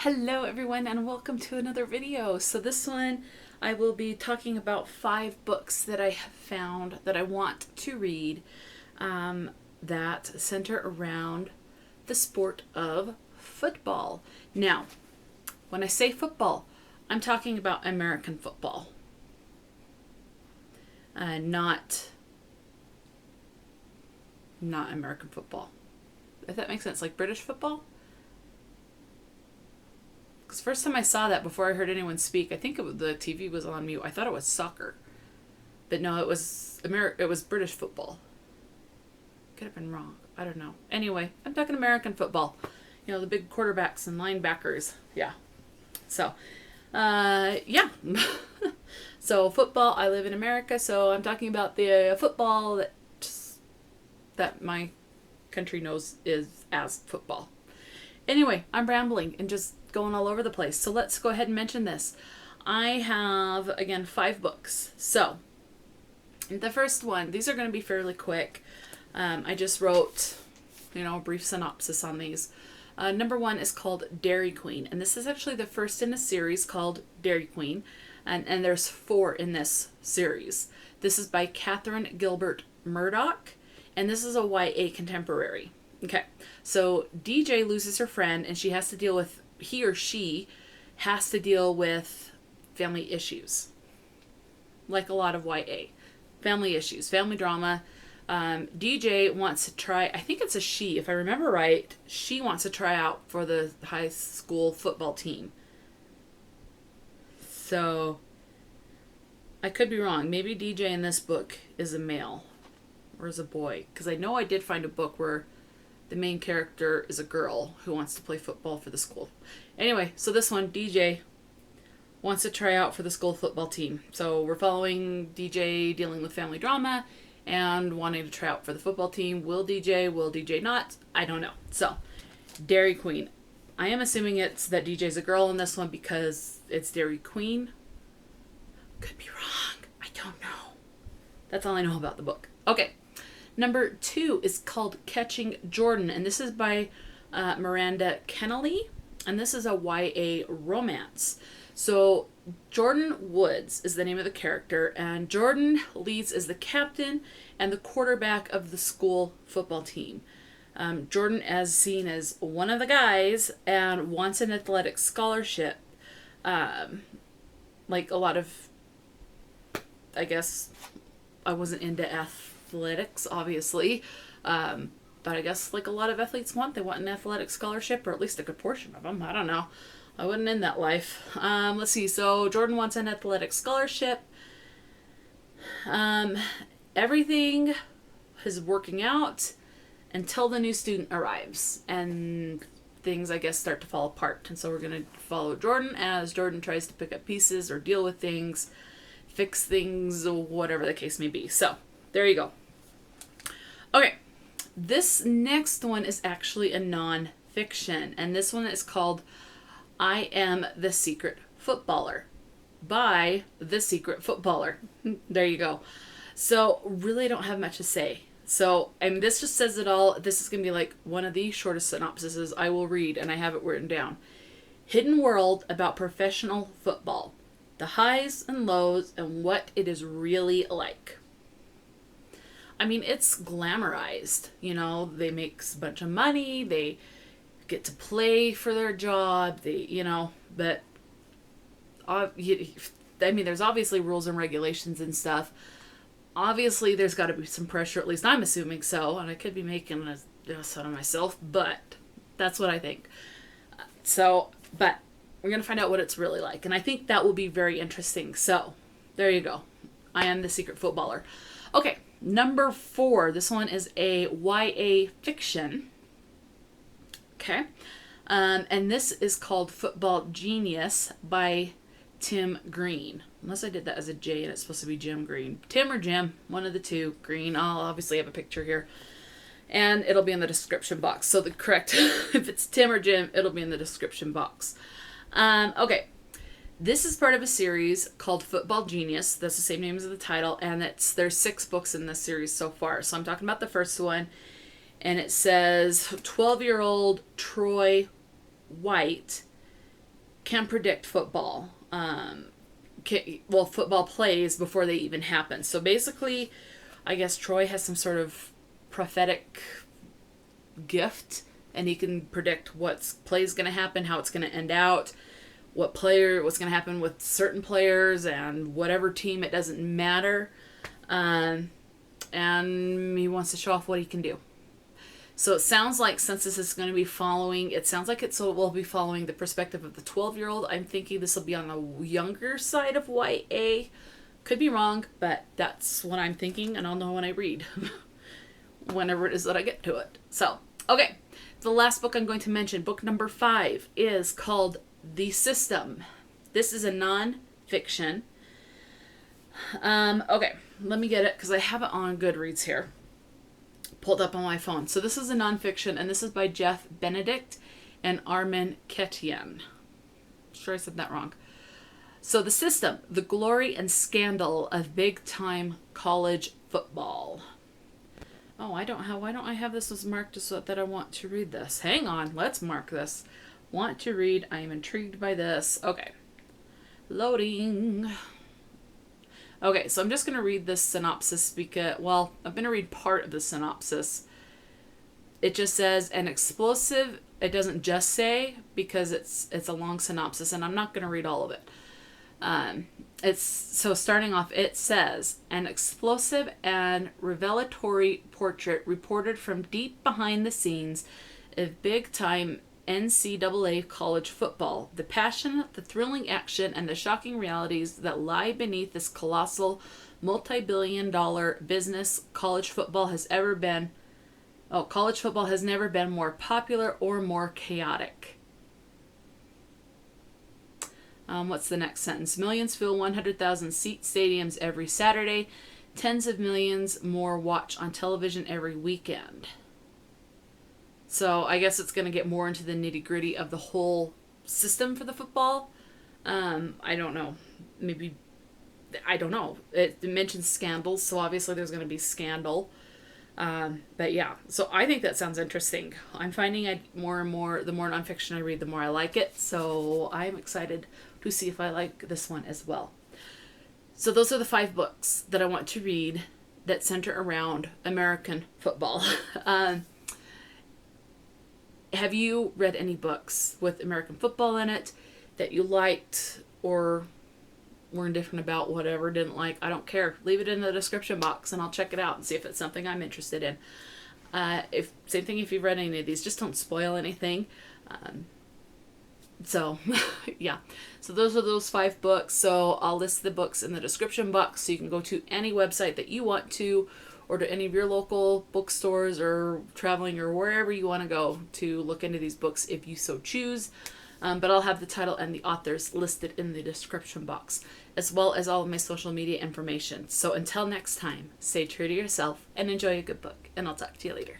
Hello everyone and welcome to another video. So this one I will be talking about 5 books that I have found that I want to read that center around the sport of football. Now, when I say football, I'm talking about American football. Not American football. If that makes sense, like British football? Because first time I saw that before I heard anyone speak, I think the TV was on mute. I thought it was soccer, but no, it was It was British football. Could have been wrong. I don't know. Anyway, I'm talking American football. You know, the big quarterbacks and linebackers. Yeah. So, yeah. So football. I live in America, so I'm talking about the football that my country knows is as football. Anyway, I'm rambling and just going all over the place. So let's go ahead and mention this. I have, again, 5 books. So, the first one, these are going to be fairly quick. I just wrote, a brief synopsis on these. Number 1 is called Dairy Queen. And this is actually the first in a series called Dairy Queen. And there's 4 in this series. This is by Gilbert Murdok. And this is a YA contemporary. Okay, so DJ loses her friend and she has to deal with family issues. Like a lot of YA. Family issues, family drama. DJ wants to try, I think it's a she, if I remember right, she wants to try out for the high school football team. So, I could be wrong. Maybe DJ in this book is a male or is a boy. Because I know I did find a book where the main character is a girl who wants to play football for the school. Anyway, so this one, DJ, wants to try out for the school football team. So we're following DJ dealing with family drama and wanting to try out for the football team. Will DJ not? I don't know. So, Dairy Queen. I am assuming it's that DJ's a girl in this one because it's Dairy Queen. Could be wrong. I don't know. That's all I know about the book. Okay. Number 2 is called Catching Jordan, and this is by Miranda Kenneally, and this is a YA romance. So Jordan Woods is the name of the character, and Jordan leads as the captain and the quarterback of the school football team. Jordan is seen as one of the guys and wants an athletic scholarship. Like a lot of, I guess, I wasn't into athletics, obviously, but I guess like a lot of athletes they want an athletic scholarship, or at least a good portion of them. I don't know. I wasn't in that life. Let's see. So Jordan wants an athletic scholarship. Everything is working out until the new student arrives, and things, I guess, start to fall apart. And so we're going to follow Jordan as Jordan tries to pick up pieces or deal with things, fix things, whatever the case may be. So there you go. Okay, this next one is actually a non-fiction, and this one is called I Am the Secret Footballer by The Secret Footballer. There you go. So really don't have much to say. So, and this just says it all. This is going to be like one of the shortest synopsises I will read, and I have it written down. Hidden world about professional football. The highs and lows and what it is really like. I mean, it's glamorized. They make a bunch of money. They get to play for their job. But I mean, there's obviously rules and regulations and stuff. Obviously, there's got to be some pressure. At least I'm assuming so. And I could be making a ass out of myself, but that's what I think. But we're going to find out what it's really like. And I think that will be very interesting. So, there you go. I Am the Secret Footballer. Okay, number 4. This one is a YA fiction. Okay. And this is called Football Genius by Tim Green. Unless I did that as a J and it's supposed to be Jim Green. Tim or Jim, one of the two. Green. I'll obviously have a picture here. And it'll be in the description box. So the correct, if it's Tim or Jim, it'll be in the description box. Okay. This is part of a series called Football Genius. That's the same name as the title. And there's 6 books in this series so far. So I'm talking about the first one. And it says 12-year-old Troy White can predict football. Football plays before they even happen. So basically, I guess Troy has some sort of prophetic gift, and he can predict what's play's going to happen, how it's going to end out, what's going to happen with certain players, and whatever team, it doesn't matter. And he wants to show off what he can do. So it sounds like, since this is going to be following, it sounds like will be following the perspective of the 12-year-old. I'm thinking this will be on the younger side of YA. Could be wrong, but that's what I'm thinking, and I'll know when I read. Whenever it is that I get to it. So, okay. The last book I'm going to mention, book number 5, is called The System. This is a non-fiction. Okay. Let me get it, because I have it on Goodreads here. Pulled up on my phone. So this is a nonfiction, and this is by Jeff Benedict and Armen Keteyian. Sure I said that wrong. So The System, the glory and scandal of big-time college football. Oh, why don't I have this as marked as that I want to read this? Hang on, let's mark this. Want to read, I am intrigued by this. Okay. Loading. Okay, so I'm just going to read this synopsis because, I'm going to read part of the synopsis. It just says, an explosive, it doesn't just say, because it's a long synopsis, and I'm not going to read all of it. Starting off, it says, an explosive and revelatory portrait reported from deep behind the scenes of big-time NCAA college football, the passion, the thrilling action, and the shocking realities that lie beneath this colossal, multi-billion-dollar business. College football has never been more popular or more chaotic. What's the next sentence? Millions fill 100,000-seat stadiums every Saturday. Tens of millions more watch on television every weekend. So I guess it's going to get more into the nitty-gritty of the whole system for the football. I don't know. I don't know. It mentions scandals, so obviously there's going to be scandal. But yeah, so I think that sounds interesting. I'm finding more and more, the more nonfiction I read, the more I like it. So I'm excited to see if I like this one as well. So those are the 5 books that I want to read that center around American football. Have you read any books with American football in it that you liked or were indifferent about, whatever, didn't like? I don't care. Leave it in the description box and I'll check it out and see if it's something I'm interested in. Same thing if you've read any of these. Just don't spoil anything. Yeah. So those are those 5 books. So I'll list the books in the description box so you can go to any website that you want to, or to any of your local bookstores or traveling or wherever you want to go to look into these books if you so choose. But I'll have the title and the authors listed in the description box, as well as all of my social media information. So until next time, stay true to yourself and enjoy a good book, and I'll talk to you later.